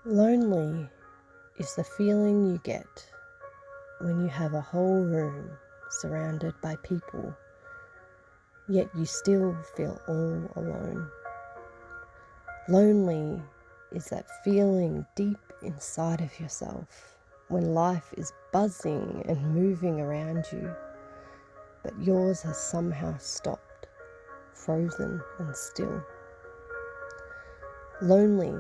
Lonely is the feeling you get when you have a whole room surrounded by people, yet you still feel all alone. Lonely is that feeling deep inside of yourself when life is buzzing and moving around you, but yours has somehow stopped, frozen and still. Lonely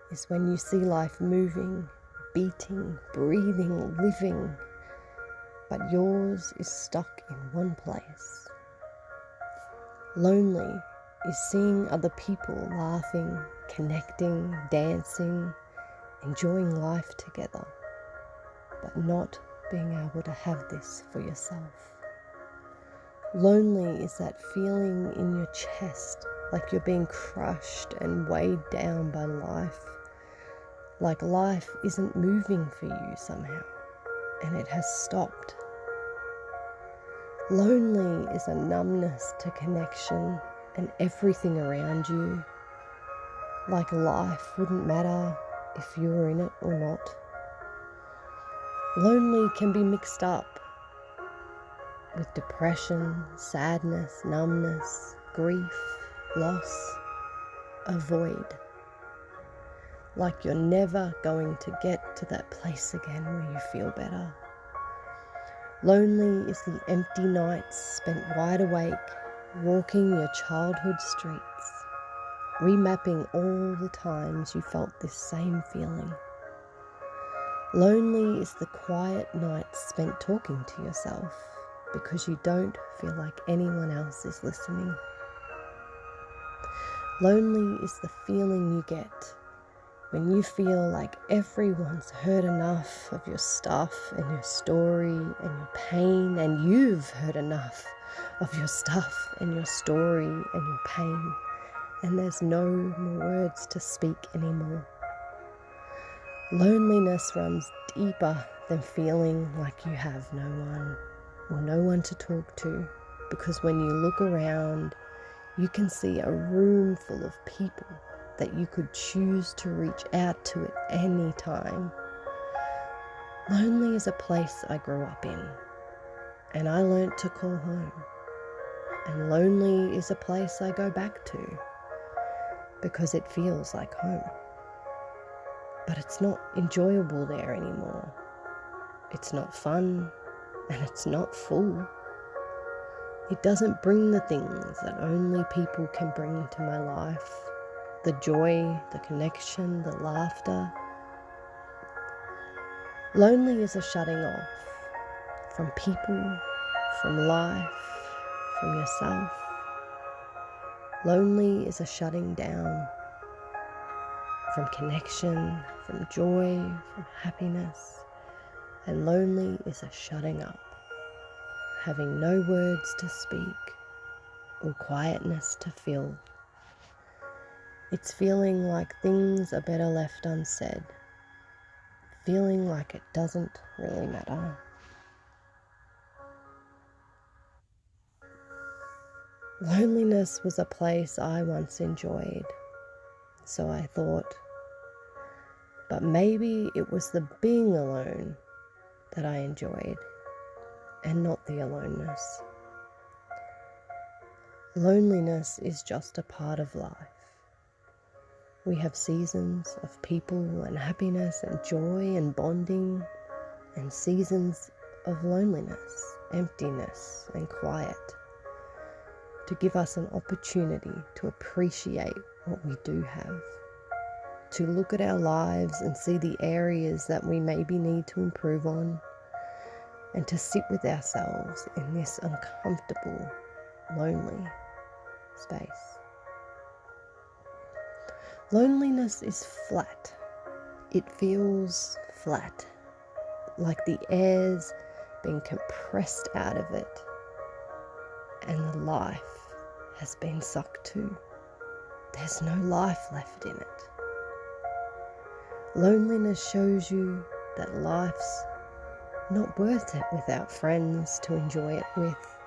is when you see life moving, beating, breathing, living, but yours is stuck in one place. Lonely is seeing other people laughing, connecting, dancing, enjoying life together, but not being able to have this for yourself. Lonely is that feeling in your chest, like you're being crushed and weighed down by life, like life isn't moving for you somehow, and it has stopped. Lonely is a numbness to connection and everything around you, like life wouldn't matter if you were in it or not. Lonely can be mixed up with depression, sadness, numbness, grief, loss, a void. Like you're never going to get to that place again where you feel better. Lonely is the empty nights spent wide awake, walking your childhood streets, remapping all the times you felt this same feeling. Lonely is the quiet nights spent talking to yourself because you don't feel like anyone else is listening. Lonely is the feeling you get when you feel like everyone's heard enough of your stuff and your story and your pain, and you've heard enough of your stuff and your story and your pain, and there's no more words to speak anymore. Loneliness runs deeper than feeling like you have no one or no one to talk to, because when you look around, you can see a room full of people that you could choose to reach out to at any time. Lonely is a place I grew up in, and I learnt to call home. And lonely is a place I go back to, because it feels like home. But it's not enjoyable there anymore. It's not fun, and it's not full. It doesn't bring the things that only people can bring to my life. The joy, the connection, the laughter. Lonely is a shutting off from people, from life, from yourself. Lonely is a shutting down from connection, from joy, from happiness. And lonely is a shutting up, having no words to speak or quietness to fill. It's feeling like things are better left unsaid, feeling like it doesn't really matter. Loneliness was a place I once enjoyed, so I thought, but maybe it was the being alone that I enjoyed and not the aloneness. Loneliness is just a part of life. We have seasons of people and happiness and joy and bonding, and seasons of loneliness, emptiness and quiet, to give us an opportunity to appreciate what we do have, to look at our lives and see the areas that we maybe need to improve on, and to sit with ourselves in this uncomfortable, lonely space. Loneliness is flat. It feels flat, like the air's been compressed out of it and the life has been sucked too. There's no life left in it. Loneliness shows you that life's not worth it without friends to enjoy it with,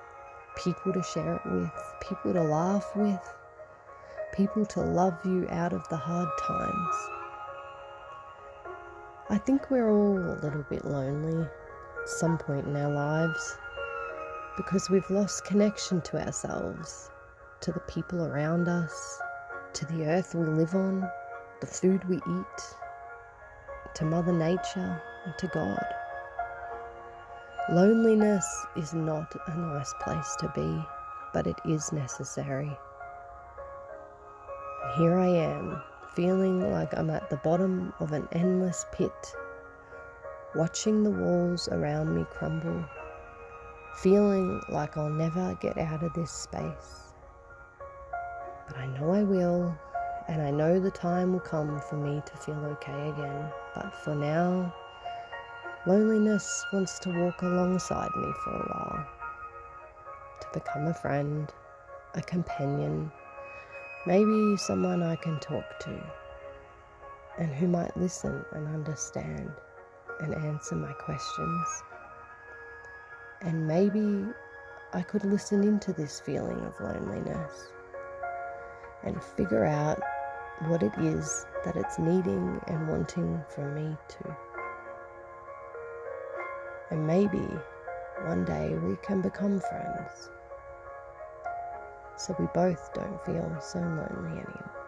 people to share it with, people to laugh with, people to love you out of the hard times. I think we're all a little bit lonely at some point in our lives because we've lost connection to ourselves, to the people around us, to the earth we live on, the food we eat, to Mother Nature, and to God. Loneliness is not a nice place to be, but it is necessary. And here I am, feeling like I'm at the bottom of an endless pit, watching the walls around me crumble, feeling like I'll never get out of this space. But I know I will, and I know the time will come for me to feel okay again. But for now, loneliness wants to walk alongside me for a while, to become a friend, a companion, maybe someone I can talk to, and who might listen and understand and answer my questions. And maybe I could listen into this feeling of loneliness and figure out what it is that it's needing and wanting from me too. And maybe one day we can become friends, so we both don't feel so lonely anymore.